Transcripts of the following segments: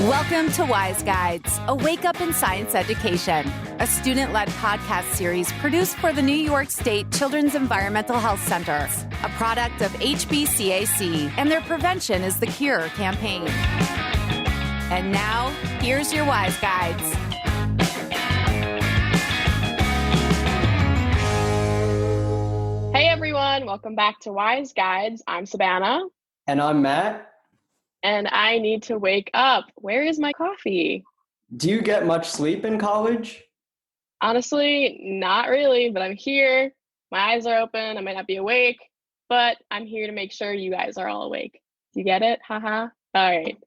Welcome to Wise Guides, a wake-up in science education, a student-led podcast series produced for the New York State Children's Environmental Health Center, a product of HBCAC and their Prevention is the Cure campaign. And now, here's your Wise Guides. Hey everyone, welcome back to Wise Guides. I'm Subhana. And I'm Matt. And I need to wake up. Where is my coffee? Do you get much sleep in college? Honestly, not really, but I'm here. My eyes are open. I might not be awake, but I'm here to make sure you guys are all awake. Do you get it? Haha. All right.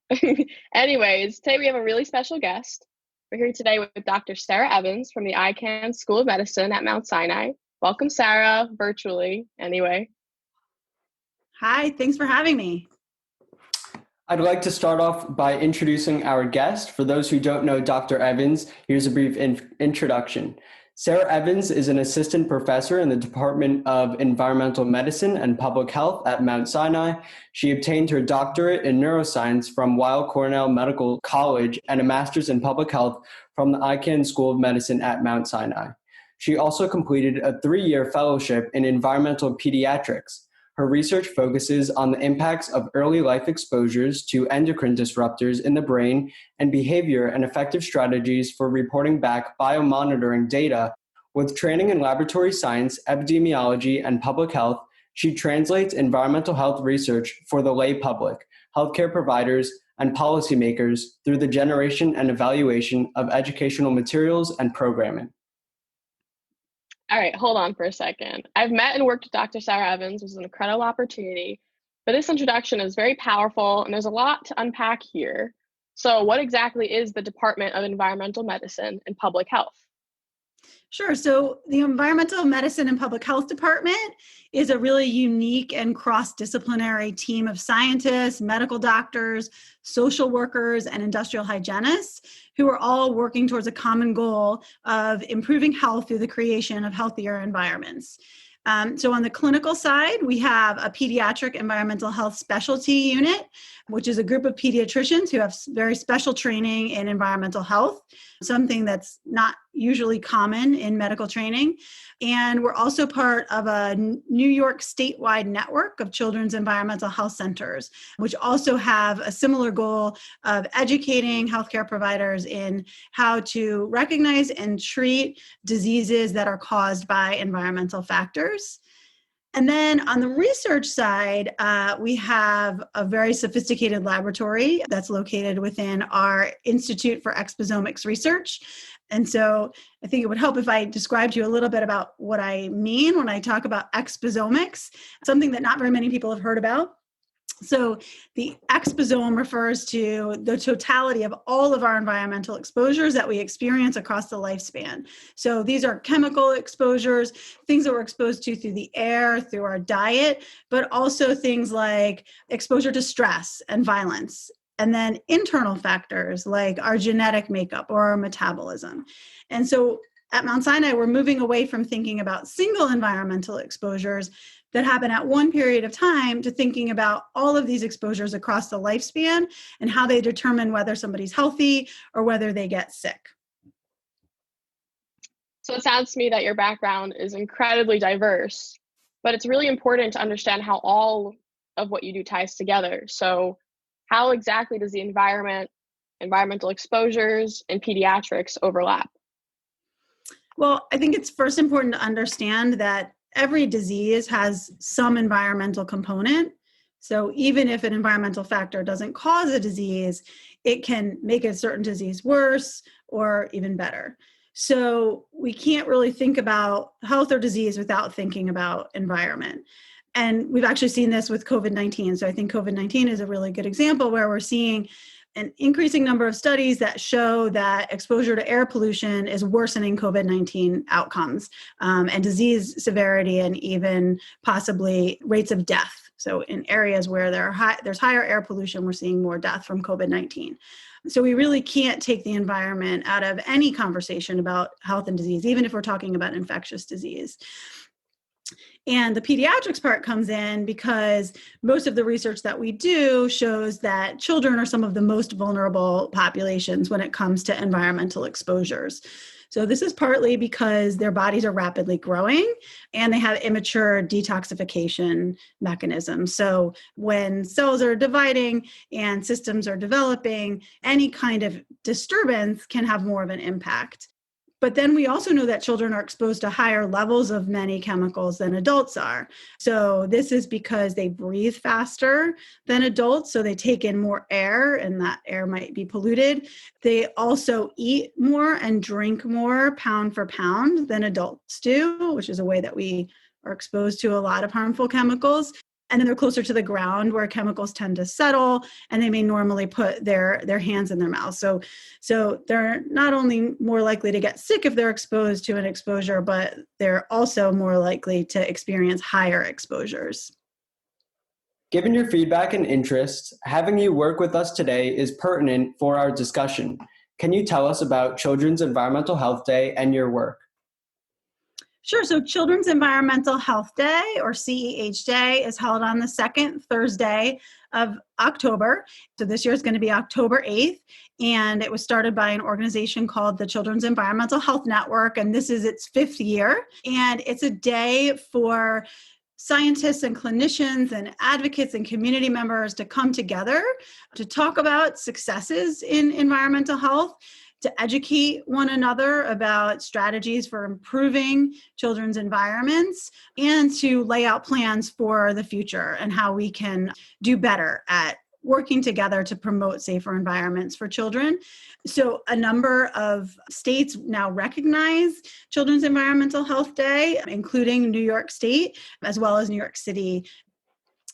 Anyways, today we have a really special guest. We're here today with Dr. Sarah Evans from the Icahn School of Medicine at Mount Sinai. Welcome, Sarah, virtually, anyway. Hi, thanks for having me. I'd like to start off by introducing our guest. For those who don't know Dr. Evans, here's a brief introduction. Sarah Evans is an assistant professor in the Department of Environmental Medicine and Public Health at Mount Sinai. She obtained her doctorate in neuroscience from Weill Cornell Medical College and a master's in public health from the Icahn School of Medicine at Mount Sinai. She also completed a 3-year fellowship in environmental pediatrics. Her research focuses on the impacts of early life exposures to endocrine disruptors in the brain and behavior and effective strategies for reporting back biomonitoring data. With training in laboratory science, epidemiology, and public health, she translates environmental health research for the lay public, healthcare providers, and policymakers through the generation and evaluation of educational materials and programming. All right, hold on for a second. I've met and worked with Dr. Sarah Evans, which is an incredible opportunity, but this introduction is very powerful and there's a lot to unpack here. So what exactly is the Department of Environmental Medicine and Public Health? Sure. So the Environmental Medicine and Public Health Department is a really unique and cross-disciplinary team of scientists, medical doctors, social workers, and industrial hygienists who are all working towards a common goal of improving health through the creation of healthier environments. So on the clinical side, we have a pediatric environmental health specialty unit, which is a group of pediatricians who have very special training in environmental health, something that's not usually common in medical training. And we're also part of a New York statewide network of children's environmental health centers, which also have a similar goal of educating healthcare providers in how to recognize and treat diseases that are caused by environmental factors. And then on the research side, we have a very sophisticated laboratory that's located within our Institute for Exposomics Research. And so I think it would help if I described to you a little bit about what I mean when I talk about exposomics, something that not very many people have heard about. So the exposome refers to the totality of all of our environmental exposures that we experience across the lifespan. So these are chemical exposures, things that we're exposed to through the air, through our diet, but also things like exposure to stress and violence. And then internal factors like our genetic makeup or our metabolism. And so at Mount Sinai, we're moving away from thinking about single environmental exposures that happen at one period of time to thinking about all of these exposures across the lifespan and how they determine whether somebody's healthy or whether they get sick. So it sounds to me that your background is incredibly diverse, but it's really important to understand how all of what you do ties together. So how exactly does the environmental exposures, and pediatrics overlap? Well, I think it's first important to understand that every disease has some environmental component. So even if an environmental factor doesn't cause a disease, it can make a certain disease worse or even better. So we can't really think about health or disease without thinking about environment. And we've actually seen this with COVID-19. So I think COVID-19 is a really good example where we're seeing an increasing number of studies that show that exposure to air pollution is worsening COVID-19 outcomes and disease severity and even possibly rates of death. So in areas where there's higher air pollution, we're seeing more death from COVID-19. So we really can't take the environment out of any conversation about health and disease, even if we're talking about infectious disease. And the pediatrics part comes in because most of the research that we do shows that children are some of the most vulnerable populations when it comes to environmental exposures. So this is partly because their bodies are rapidly growing and they have immature detoxification mechanisms. So when cells are dividing and systems are developing, any kind of disturbance can have more of an impact. But then we also know that children are exposed to higher levels of many chemicals than adults are. So this is because they breathe faster than adults. So they take in more air and that air might be polluted. They also eat more and drink more pound for pound than adults do, which is a way that we are exposed to a lot of harmful chemicals. And then they're closer to the ground where chemicals tend to settle, and they may normally put their hands in their mouth. So they're not only more likely to get sick if they're exposed to an exposure, but they're also more likely to experience higher exposures. Given your feedback and interests, having you work with us today is pertinent for our discussion. Can you tell us about Children's Environmental Health Day and your work? Sure. So Children's Environmental Health Day, or CEH Day, is held on the second Thursday of October. So this year is going to be October 8th. And it was started by an organization called the Children's Environmental Health Network. And this is its 5th year. And it's a day for scientists and clinicians and advocates and community members to come together to talk about successes in environmental health, to educate one another about strategies for improving children's environments, and to lay out plans for the future and how we can do better at working together to promote safer environments for children. So a number of states now recognize Children's Environmental Health Day, including New York State, as well as New York City.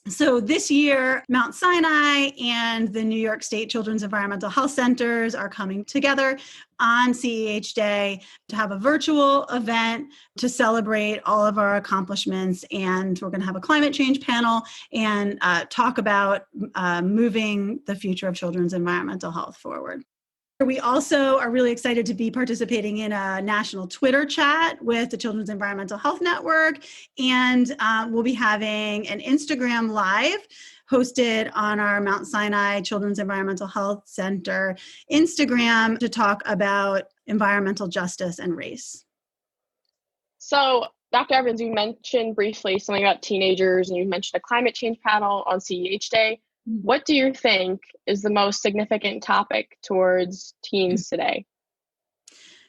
So this year, Mount Sinai and the New York State Children's Environmental Health Centers are coming together on CEH Day to have a virtual event to celebrate all of our accomplishments. And we're going to have a climate change panel and talk about moving the future of children's environmental health forward. We also are really excited to be participating in a national Twitter chat with the Children's Environmental Health Network, and we'll be having an Instagram Live hosted on our Mount Sinai Children's Environmental Health Center Instagram to talk about environmental justice and race. So, Dr. Evans, you mentioned briefly something about teenagers, and you mentioned a climate change panel on CEH Day. What do you think is the most significant topic towards teens today?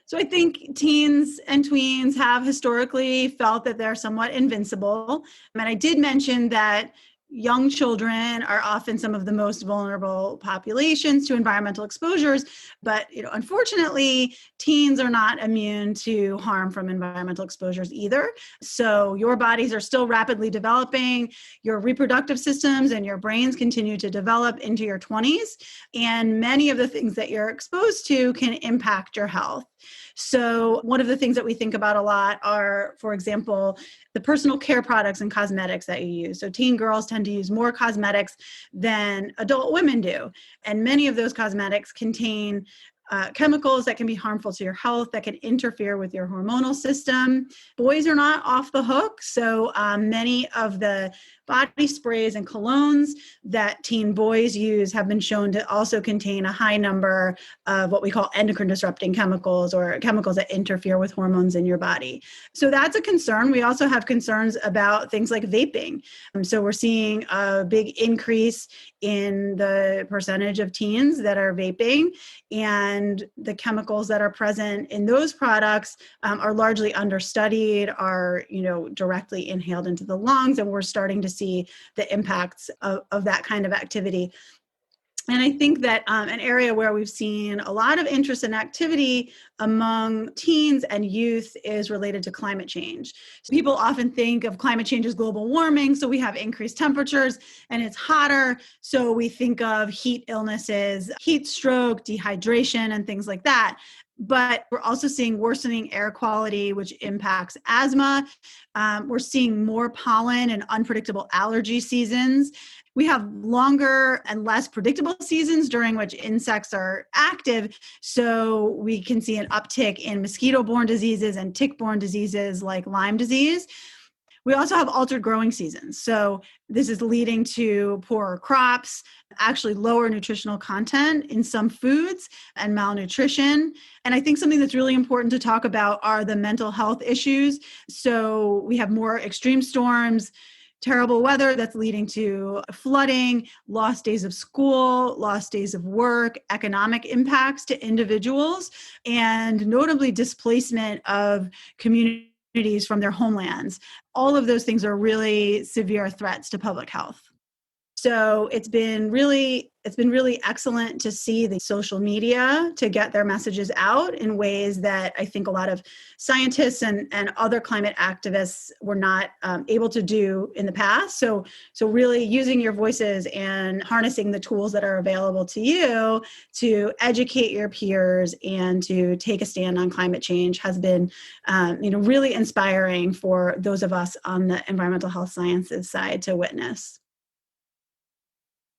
So I think teens and tweens have historically felt that they're somewhat invincible. And I did mention that young children are often some of the most vulnerable populations to environmental exposures, but unfortunately, teens are not immune to harm from environmental exposures either. So your bodies are still rapidly developing, your reproductive systems and your brains continue to develop into your 20s, and many of the things that you're exposed to can impact your health. So one of the things that we think about a lot are, for example, the personal care products and cosmetics that you use. So teen girls tend to use more cosmetics than adult women do. And many of those cosmetics contain chemicals that can be harmful to your health, that can interfere with your hormonal system. Boys are not off the hook. So many of the body sprays and colognes that teen boys use have been shown to also contain a high number of what we call endocrine disrupting chemicals, or chemicals that interfere with hormones in your body. So that's a concern. We also have concerns about things like vaping. So we're seeing a big increase in the percentage of teens that are vaping, and the chemicals that are present in those products are largely understudied, are directly inhaled into the lungs, and we're starting to see the impacts of that kind of activity. And I think that an area where we've seen a lot of interest and activity among teens and youth is related to climate change. So people often think of climate change as global warming. So we have increased temperatures and it's hotter. So we think of heat illnesses, heat stroke, dehydration, and things like that. But we're also seeing worsening air quality, which impacts asthma. We're seeing more pollen and unpredictable allergy seasons. We have longer and less predictable seasons during which insects are active. So we can see an uptick in mosquito-borne diseases and tick-borne diseases like Lyme disease. We also have altered growing seasons. So this is leading to poorer crops, actually lower nutritional content in some foods, and malnutrition. And I think something that's really important to talk about are the mental health issues. So we have more extreme storms, terrible weather that's leading to flooding, lost days of school, lost days of work, economic impacts to individuals, and notably displacement of communities from their homelands. All of those things are really severe threats to public health. So it's been really excellent to see the social media to get their messages out in ways that I think a lot of scientists and other climate activists were not able to do in the past. So really using your voices and harnessing the tools that are available to you to educate your peers and to take a stand on climate change has been really inspiring for those of us on the environmental health sciences side to witness.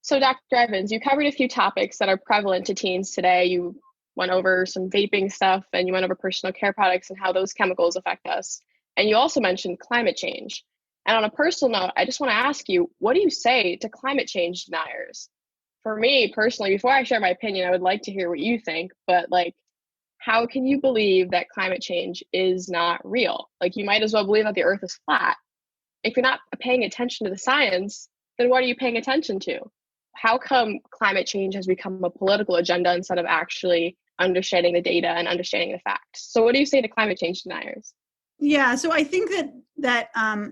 So Dr. Evans, you covered a few topics that are prevalent to teens today. You went over some vaping stuff and you went over personal care products and how those chemicals affect us. And you also mentioned climate change. And on a personal note, I just want to ask you, what do you say to climate change deniers? For me personally, before I share my opinion, I would like to hear what you think, but how can you believe that climate change is not real? You might as well believe that the earth is flat. If you're not paying attention to the science, then what are you paying attention to? How come climate change has become a political agenda instead of actually understanding the data and understanding the facts? So what do you say to climate change deniers? Yeah, so I think that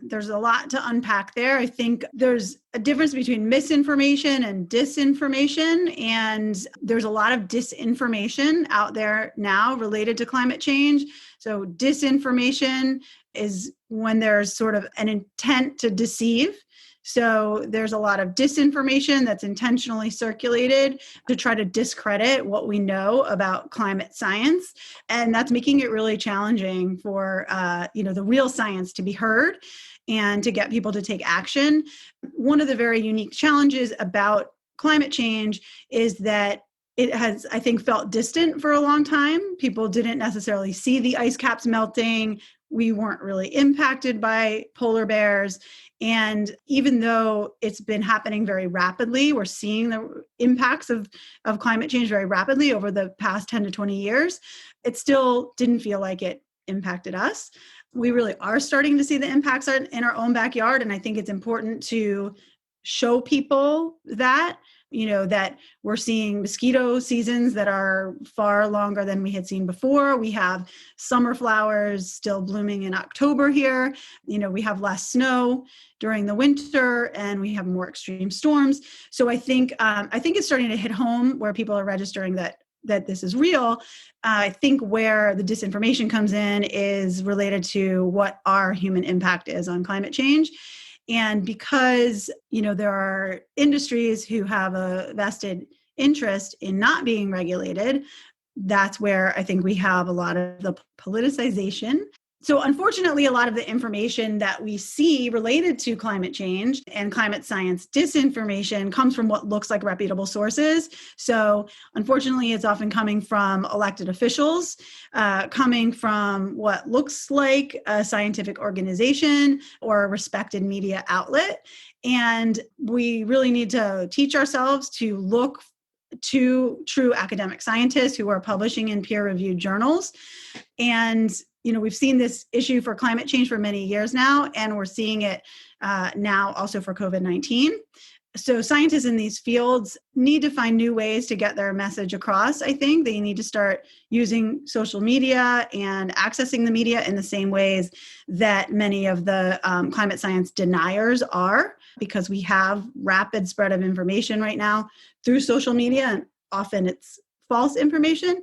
there's a lot to unpack there. I think there's a difference between misinformation and disinformation, and there's a lot of disinformation out there now related to climate change. So disinformation is when there's sort of an intent to deceive. So there's a lot of disinformation that's intentionally circulated to try to discredit what we know about climate science. And that's making it really challenging for, the real science to be heard and to get people to take action. One of the very unique challenges about climate change is that it has, I think, felt distant for a long time. People didn't necessarily see the ice caps melting. We weren't really impacted by polar bears. And even though it's been happening very rapidly, we're seeing the impacts of climate change very rapidly over the past 10 to 20 years, it still didn't feel like it impacted us. We really are starting to see the impacts in our own backyard. And I think it's important to show people that we're seeing mosquito seasons that are far longer than we had seen before. We have summer flowers still blooming in October here. We have less snow during the winter and we have more extreme storms. So I think it's starting to hit home where people are registering that this is real. I think where the disinformation comes in is related to what our human impact is on climate change. And because, there are industries who have a vested interest in not being regulated, that's where I think we have a lot of the politicization. So unfortunately, a lot of the information that we see related to climate change and climate science disinformation comes from what looks like reputable sources. So unfortunately, it's often coming from elected officials, coming from what looks like a scientific organization or a respected media outlet. And we really need to teach ourselves to look to true academic scientists who are publishing in peer-reviewed journals. And we've seen this issue for climate change for many years now, and we're seeing it now also for COVID-19. So scientists in these fields need to find new ways to get their message across. I think they need to start using social media and accessing the media in the same ways that many of the climate science deniers are, because we have rapid spread of information right now through social media, and often it's false information.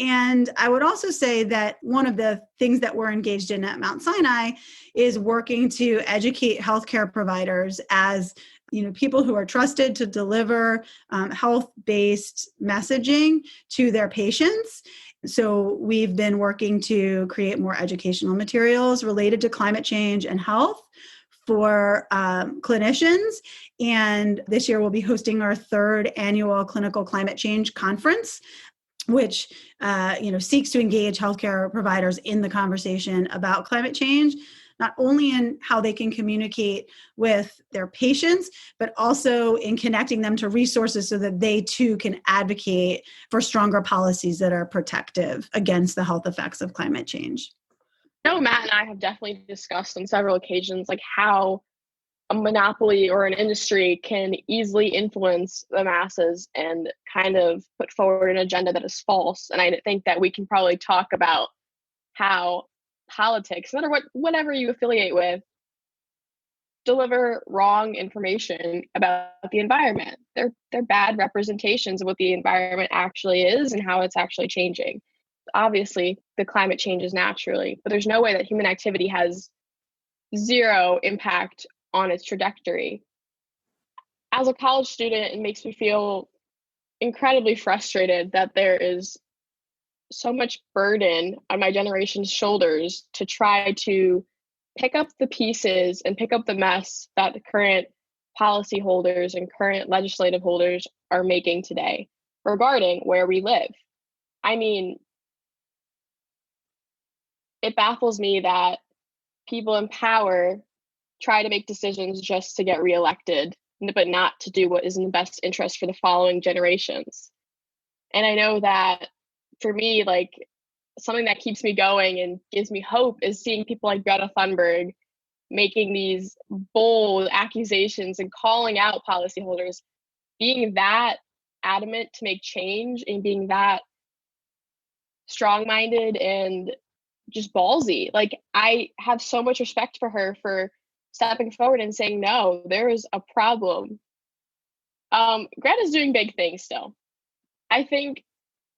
And I would also say that one of the things that we're engaged in at Mount Sinai is working to educate healthcare providers as people who are trusted to deliver health-based messaging to their patients. So we've been working to create more educational materials related to climate change and health for clinicians. And this year we'll be hosting our third annual Clinical Climate Change Conference, which seeks to engage healthcare providers in the conversation about climate change. not only in how they can communicate with their patients, but also in connecting them to resources so that they too can advocate for stronger policies that are protective against the health effects of climate change. No, Matt and I have definitely discussed on several occasions like how a monopoly or an industry can easily influence the masses and kind of put forward an agenda that is false. And I think that we can probably talk about how politics, no matter whatever you affiliate with, deliver wrong information about the environment. They're bad representations of what the environment actually is and how it's actually changing. Obviously, the climate changes naturally, but there's no way that human activity has zero impact on its trajectory. As a college student, it makes me feel incredibly frustrated that there is so much burden on my generation's shoulders to try to pick up the pieces and pick up the mess that the current policy holders and current legislative holders are making today regarding where we live. I mean, it baffles me that people in power try to make decisions just to get reelected, but not to do what is in the best interest for the following generations. And I know that for me, like, something that keeps me going and gives me hope is seeing people like Greta Thunberg making these bold accusations and calling out policyholders, being that adamant to make change and being that strong-minded and just ballsy. Like, I have so much respect for her for stepping forward and saying, no, there is a problem. Greta's doing big things still. I think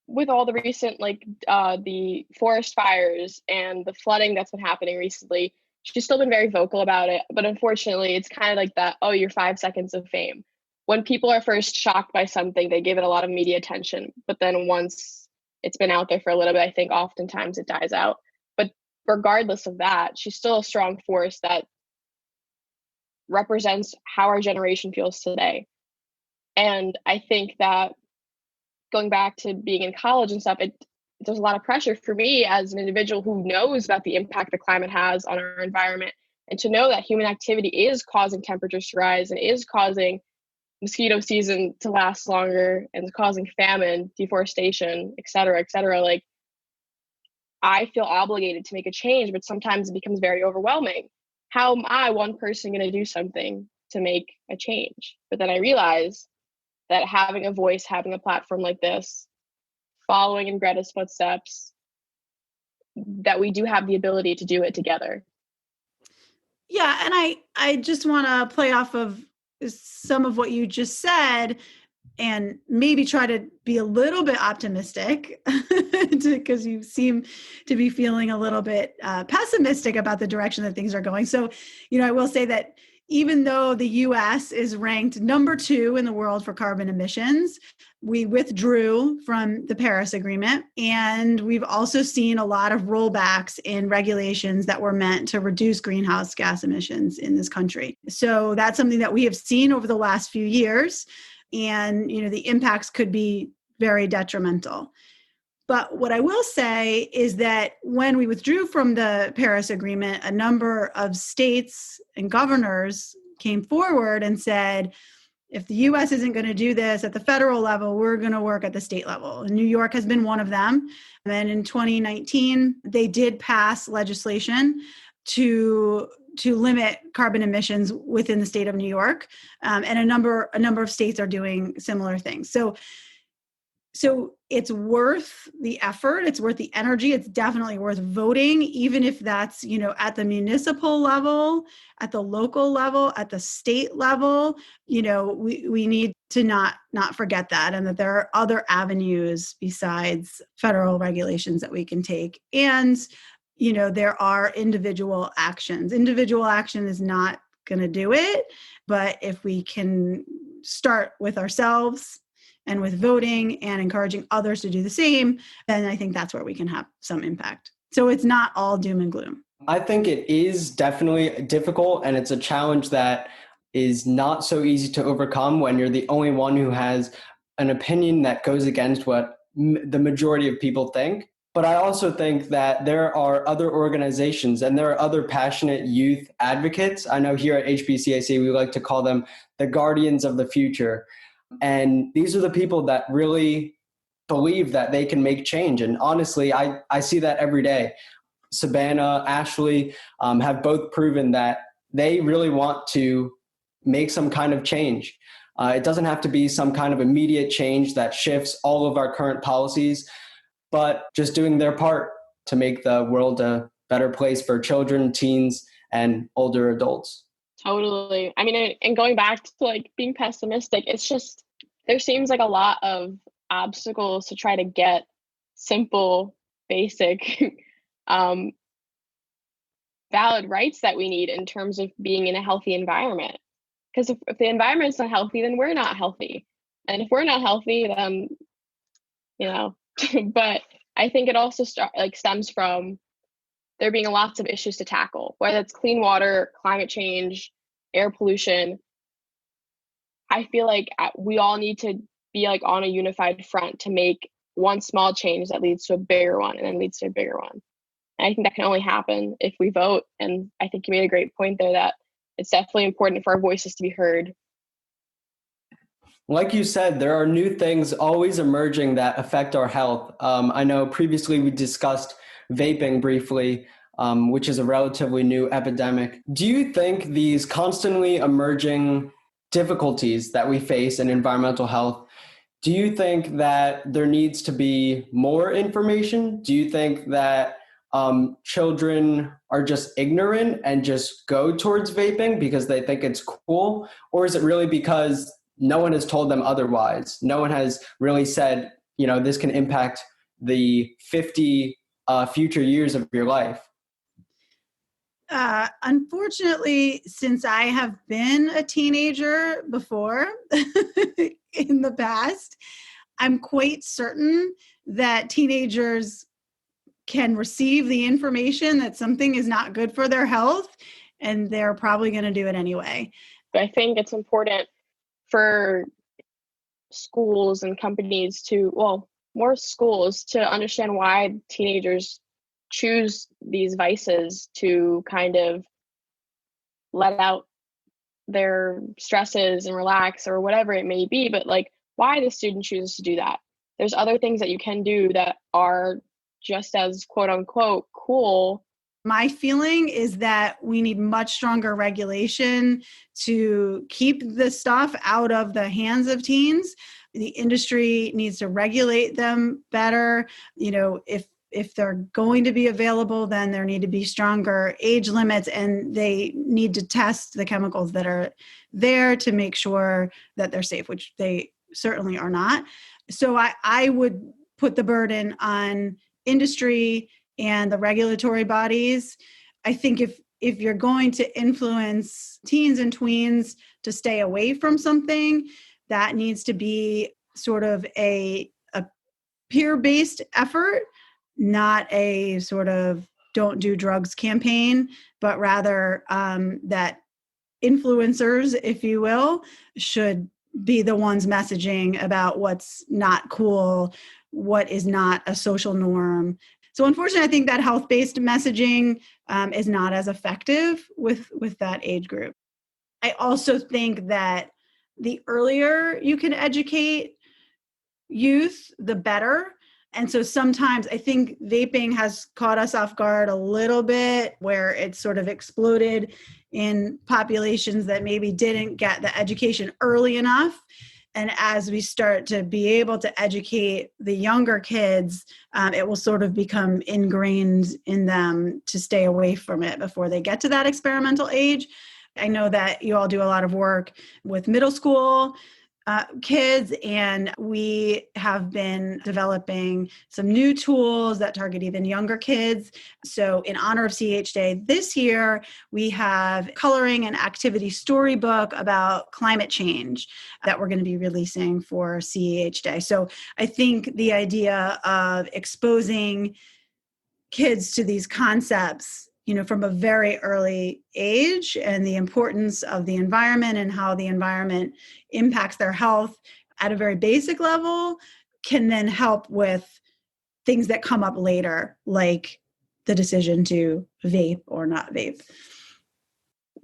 with all the recent, the forest fires and the flooding that's been happening recently, she's still been very vocal about it. But unfortunately, it's kind of like that, oh, you're 5 seconds of fame. When people are first shocked by something, they give it a lot of media attention. But then once it's been out there for a little bit, I think oftentimes it dies out. But regardless of that, she's still a strong force that represents how our generation feels today. And I think that going back to being in college and stuff, there's a lot of pressure for me as an individual who knows about the impact the climate has on our environment, and to know that human activity is causing temperatures to rise and is causing mosquito season to last longer and causing famine, deforestation, et cetera, et cetera. Like, I feel obligated to make a change, but sometimes it becomes very overwhelming. How am I, one person, going to do something to make a change? But then I realize that having a voice, having a platform like this, following in Greta's footsteps, that we do have the ability to do it together. Yeah, and I just want to play off of some of what you just said and maybe try to be a little bit optimistic because you seem to be feeling a little bit pessimistic about the direction that things are going. So, I will say that even though the U.S. is ranked number 2 in the world for carbon emissions, we withdrew from the Paris Agreement, and we've also seen a lot of rollbacks in regulations that were meant to reduce greenhouse gas emissions in this country. So that's something that we have seen over the last few years, and the impacts could be very detrimental. But what I will say is that when we withdrew from the Paris Agreement, a number of states and governors came forward and said, if the U.S. isn't going to do this at the federal level, we're going to work at the state level. And New York has been one of them. And then in 2019, they did pass legislation to limit carbon emissions within the state of New York. And a number of states are doing similar things. So it's worth the effort, it's worth the energy, it's definitely worth voting, even if that's, at the municipal level, at the local level, at the state level. We need to not forget that, and that there are other avenues besides federal regulations that we can take. And, there are individual actions. Individual action is not going to do it, but if we can start with ourselves and with voting and encouraging others to do the same, then I think that's where we can have some impact. So it's not all doom and gloom. I think it is definitely difficult, and it's a challenge that is not so easy to overcome when you're the only one who has an opinion that goes against what the majority of people think. But I also think that there are other organizations and there are other passionate youth advocates. I know here at HBCAC, we like to call them the guardians of the future. And these are the people that really believe that they can make change. And honestly, I see that every day. Subhana, Ashley have both proven that they really want to make some kind of change. It doesn't have to be some kind of immediate change that shifts all of our current policies, but just doing their part to make the world a better place for children, teens, and older adults. Totally. I mean, and going back to like being pessimistic, it's just, there seems like a lot of obstacles to try to get simple, basic, valid rights that we need in terms of being in a healthy environment. Because if the environment's not healthy, then we're not healthy. And if we're not healthy, then, but I think it also stems from there being lots of issues to tackle, whether it's clean water, climate change, air pollution. I feel like we all need to be like on a unified front to make one small change that leads to a bigger one and then leads to a bigger one. And I think that can only happen if we vote. And I think you made a great point there that it's definitely important for our voices to be heard. Like you said, there are new things always emerging that affect our health. I know previously we discussed vaping briefly, which is a relatively new epidemic. Do you think these constantly emerging difficulties that we face in environmental health, do you think that there needs to be more information? Do you think that children are just ignorant and just go towards vaping because they think it's cool? Or is it really because no one has told them otherwise? No one has really said, this can impact the 50 future years of your life. Unfortunately, since I have been a teenager before in the past, I'm quite certain that teenagers can receive the information that something is not good for their health, and they're probably going to do it anyway. I think it's important for schools and companies more schools to understand why teenagers choose these vices to kind of let out their stresses and relax or whatever it may be, but like why the student chooses to do that. There's other things that you can do that are just as quote unquote cool. My feeling is that we need much stronger regulation to keep the stuff out of the hands of teens. The industry needs to regulate them better. If they're going to be available, then there need to be stronger age limits, and they need to test the chemicals that are there to make sure that they're safe, which they certainly are not. So I would put the burden on industry and the regulatory bodies. I think if you're going to influence teens and tweens to stay away from something, that needs to be sort of a peer-based effort, not a sort of don't do drugs campaign, but rather that influencers, if you will, should be the ones messaging about what's not cool, what is not a social norm. So unfortunately, I think that health-based messaging is not as effective with that age group. I also think that the earlier you can educate youth, the better. And so sometimes I think vaping has caught us off guard a little bit, where it's sort of exploded in populations that maybe didn't get the education early enough. And as we start to be able to educate the younger kids, it will sort of become ingrained in them to stay away from it before they get to that experimental age. I know that you all do a lot of work with middle school kids, and we have been developing some new tools that target even younger kids. So in honor of CH Day this year, we have coloring and activity storybook about climate change that we're going to be releasing for CH Day. So I think the idea of exposing kids to these concepts, from a very early age, and the importance of the environment and how the environment impacts their health at a very basic level, can then help with things that come up later, like the decision to vape or not vape.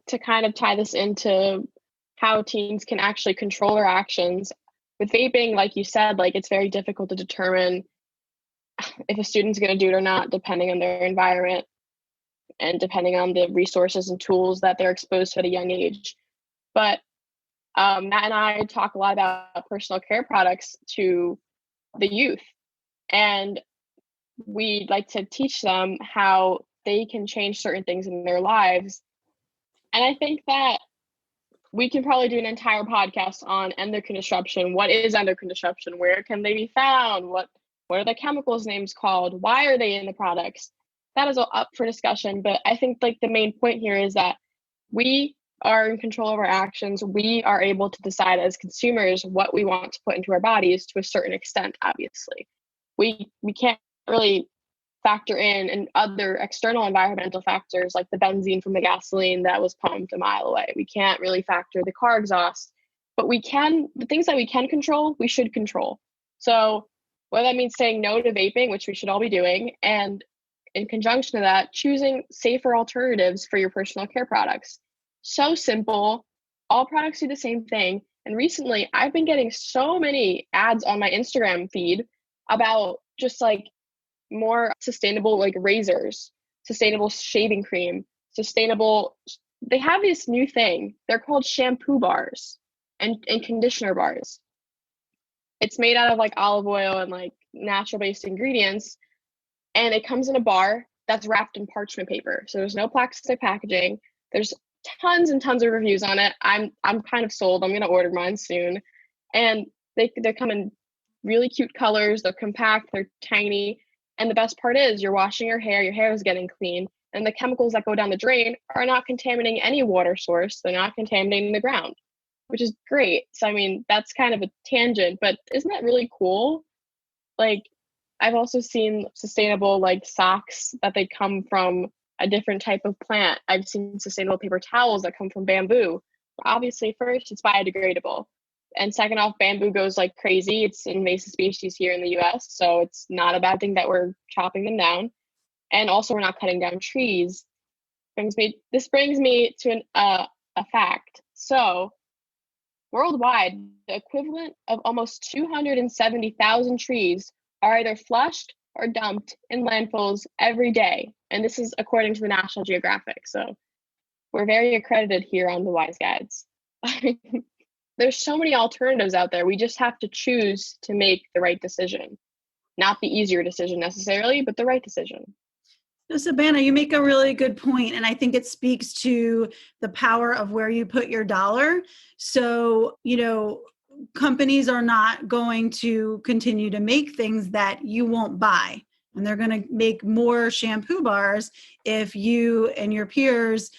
To kind of tie this into how teens can actually control their actions, with vaping, like you said, like it's very difficult to determine if a student's going to do it or not, depending on their environment and depending on the resources and tools that they're exposed to at a young age. But Matt and I talk a lot about personal care products to the youth, and we like to teach them how they can change certain things in their lives. And I think that we can probably do an entire podcast on endocrine disruption. What is endocrine disruption? Where can they be found? What are the chemicals names called? Why are they in the products? That is all up for discussion. But I think like the main point here is that we are in control of our actions. We are able to decide as consumers what we want to put into our bodies to a certain extent, obviously. We can't really factor in and other external environmental factors like the benzene from the gasoline that was pumped a mile away. We can't really factor the car exhaust, but we can, the things that we can control, we should control. So whether that means saying no to vaping, which we should all be doing, and in conjunction to that, choosing safer alternatives for your personal care products. So simple. All products do the same thing. And recently, I've been getting so many ads on my Instagram feed about just like more sustainable like razors, sustainable shaving cream, they have this new thing. They're called shampoo bars and conditioner bars. It's made out of like olive oil and like natural based ingredients. And it comes in a bar that's wrapped in parchment paper. So there's no plastic packaging. There's tons and tons of reviews on it. I'm kind of sold. I'm gonna order mine soon. And they come in really cute colors. They're compact, they're tiny. And the best part is you're washing your hair is getting clean, and the chemicals that go down the drain are not contaminating any water source. They're not contaminating the ground, which is great. So, I mean, that's kind of a tangent, but isn't that really cool? Like, I've also seen sustainable like socks that they come from a different type of plant. I've seen sustainable paper towels that come from bamboo. Obviously, first, it's biodegradable. And second off, bamboo goes like crazy. It's an invasive species here in the US, so it's not a bad thing that we're chopping them down. And also, we're not cutting down trees. This brings me to a fact. So, worldwide, the equivalent of almost 270,000 trees are either flushed or dumped in landfills every day. And this is according to the National Geographic. So, we're very accredited here on the Wise Guides. There's so many alternatives out there. We just have to choose to make the right decision. Not the easier decision necessarily, but the right decision. So, Subhana, you make a really good point, and I think it speaks to the power of where you put your dollar. So, companies are not going to continue to make things that you won't buy. And they're going to make more shampoo bars if you and your peers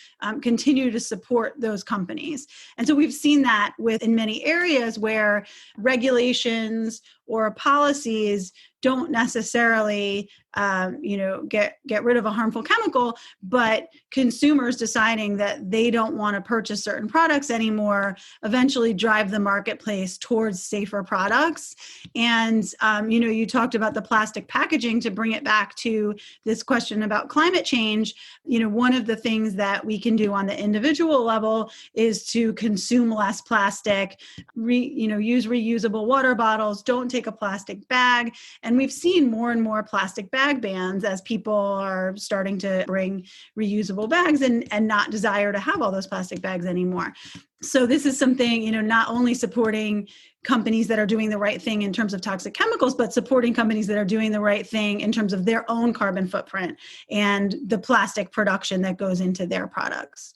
continue to support those companies. And so we've seen that in many areas where regulations or policies don't necessarily, get rid of a harmful chemical, but consumers deciding that they don't want to purchase certain products anymore eventually drive the marketplace towards safer products. And, you talked about the plastic packaging. To bring it back to this question about climate change, one of the things that we can do on the individual level is to consume less plastic, use reusable water bottles, don't take a plastic bag. And we've seen more and more plastic bag bans as people are starting to bring reusable bags and not desire to have all those plastic bags anymore. So this is something, not only supporting companies that are doing the right thing in terms of toxic chemicals, but supporting companies that are doing the right thing in terms of their own carbon footprint and the plastic production that goes into their products.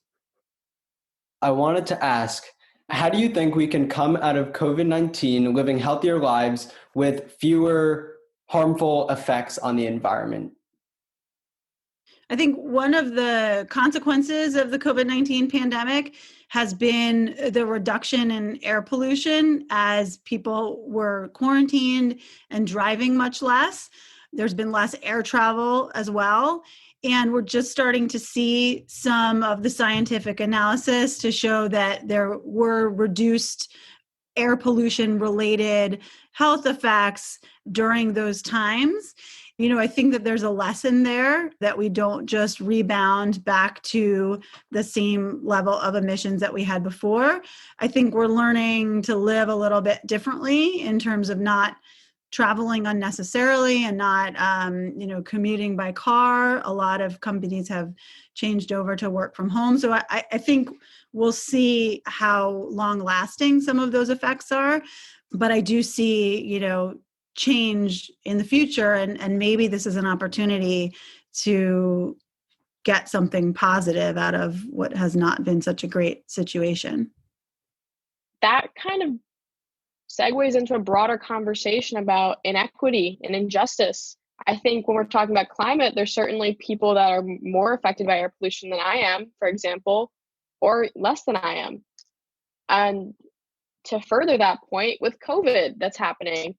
I wanted to ask, how do you think we can come out of COVID-19 living healthier lives with fewer harmful effects on the environment? I think one of the consequences of the COVID-19 pandemic has been the reduction in air pollution as people were quarantined and driving much less. There's been less air travel as well. And we're just starting to see some of the scientific analysis to show that there were reduced air pollution related health effects during those times. I think that there's a lesson there that we don't just rebound back to the same level of emissions that we had before. I think we're learning to live a little bit differently in terms of not traveling unnecessarily and not, commuting by car. A lot of companies have changed over to work from home. So I think we'll see how long lasting some of those effects are. But I do see, change in the future. And maybe this is an opportunity to get something positive out of what has not been such a great situation. That kind of segues into a broader conversation about inequity and injustice. I think when we're talking about climate, there's certainly people that are more affected by air pollution than I am, for example, or less than I am. And to further that point, with COVID that's happening,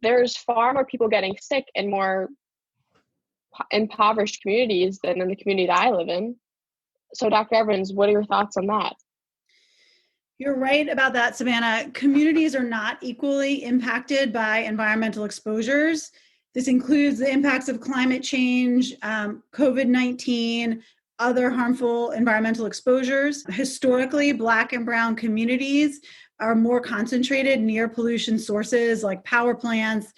there's far more people getting sick in more impoverished communities than in the community that I live in. So Dr. Evans, what are your thoughts on that? You're right about that, Savannah. Communities are not equally impacted by environmental exposures. This includes the impacts of climate change, COVID-19, other harmful environmental exposures. Historically, Black and Brown communities are more concentrated near pollution sources like power plants,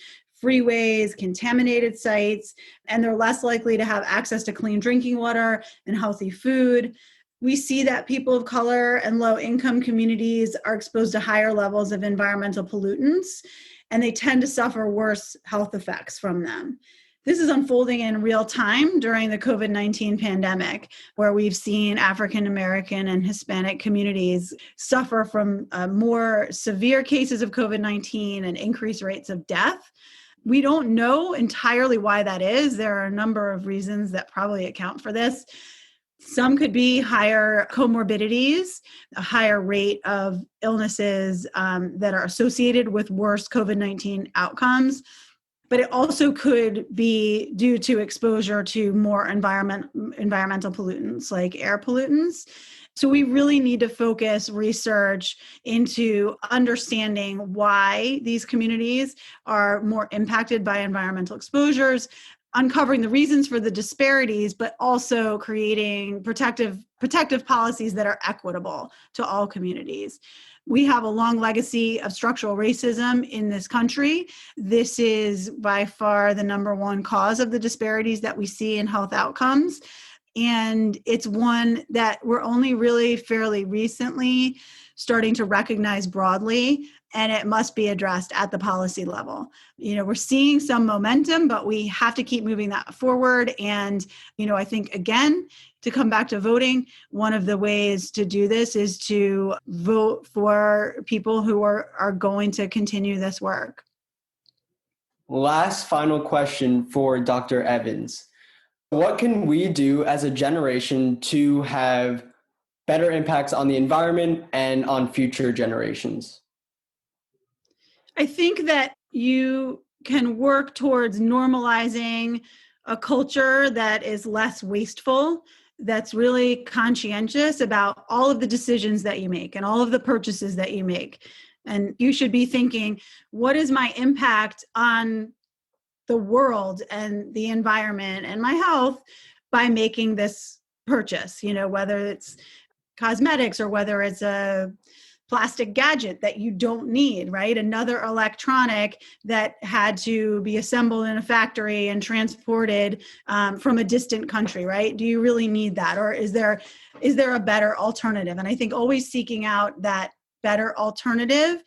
freeways, contaminated sites, and they're less likely to have access to clean drinking water and healthy food. We see that people of color and low-income communities are exposed to higher levels of environmental pollutants, and they tend to suffer worse health effects from them. This is unfolding in real time during the COVID-19 pandemic, where we've seen African American and Hispanic communities suffer from more severe cases of COVID-19 and increased rates of death. We don't know entirely why that is. There are a number of reasons that probably account for this. Some could be higher comorbidities, a higher rate of illnesses that are associated with worse COVID-19 outcomes. But it also could be due to exposure to more environmental pollutants like air pollutants. So we really need to focus research into understanding why these communities are more impacted by environmental exposures, uncovering the reasons for the disparities, but also creating protective policies that are equitable to all communities. We have a long legacy of structural racism in this country. This is by far the number one cause of the disparities that we see in health outcomes. And it's one that we're only really fairly recently starting to recognize broadly, and it must be addressed at the policy level. We're seeing some momentum, but we have to keep moving that forward. And, I think, again, to come back to voting, one of the ways to do this is to vote for people who are going to continue this work. Last final question for Dr. Evans. What can we do as a generation to have better impacts on the environment and on future generations? I think that you can work towards normalizing a culture that is less wasteful, that's really conscientious about all of the decisions that you make and all of the purchases that you make. And you should be thinking, what is my impact on the world and the environment and my health by making this purchase, whether it's cosmetics or whether it's a plastic gadget that you don't need, right? Another electronic that had to be assembled in a factory and transported from a distant country, right? Do you really need that? Or is there a better alternative? And I think always seeking out that better alternative.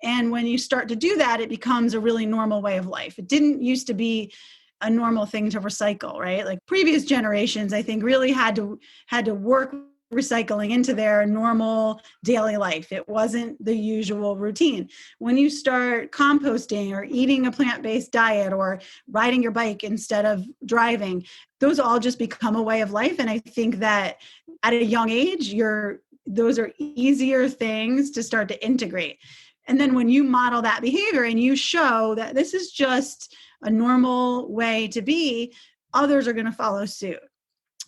And when you start to do that, it becomes a really normal way of life. It didn't used to be a normal thing to recycle, right? Like previous generations, I think really had to work recycling into their normal daily life. It wasn't the usual routine. When you start composting or eating a plant-based diet or riding your bike instead of driving, those all just become a way of life. And I think that at a young age, those are easier things to start to integrate. And then when you model that behavior and you show that this is just a normal way to be, others are going to follow suit.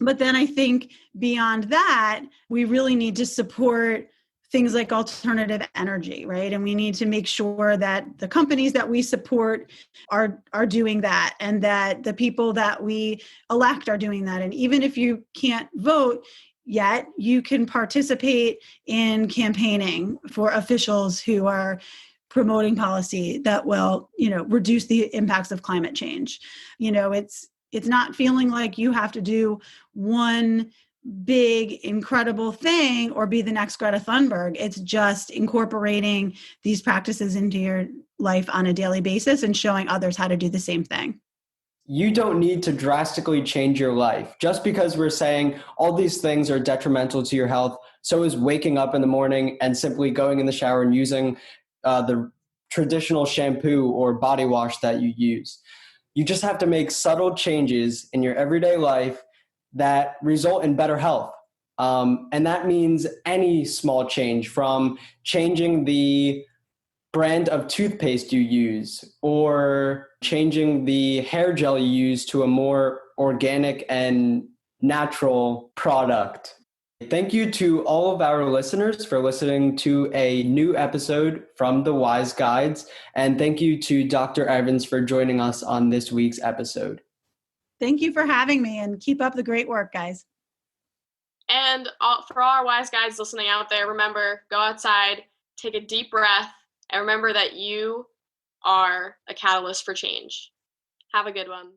But then I think beyond that, we really need to support things like alternative energy, right? And we need to make sure that the companies that we support are doing that, and that the people that we elect are doing that. And even if you can't vote yet, you can participate in campaigning for officials who are promoting policy that will, reduce the impacts of climate change. It's not feeling like you have to do one big, incredible thing or be the next Greta Thunberg. It's just incorporating these practices into your life on a daily basis and showing others how to do the same thing. You don't need to drastically change your life. Just because we're saying all these things are detrimental to your health, so is waking up in the morning and simply going in the shower and using the traditional shampoo or body wash that you use. You just have to make subtle changes in your everyday life that result in better health. And that means any small change, from changing the brand of toothpaste you use or changing the hair gel you use to a more organic and natural product. Thank you to all of our listeners for listening to a new episode from the Wise Guides. And thank you to Dr. Evans for joining us on this week's episode. Thank you for having me, and keep up the great work, guys. And for all our Wise Guides listening out there, remember, go outside, take a deep breath, and remember that you are a catalyst for change. Have a good one.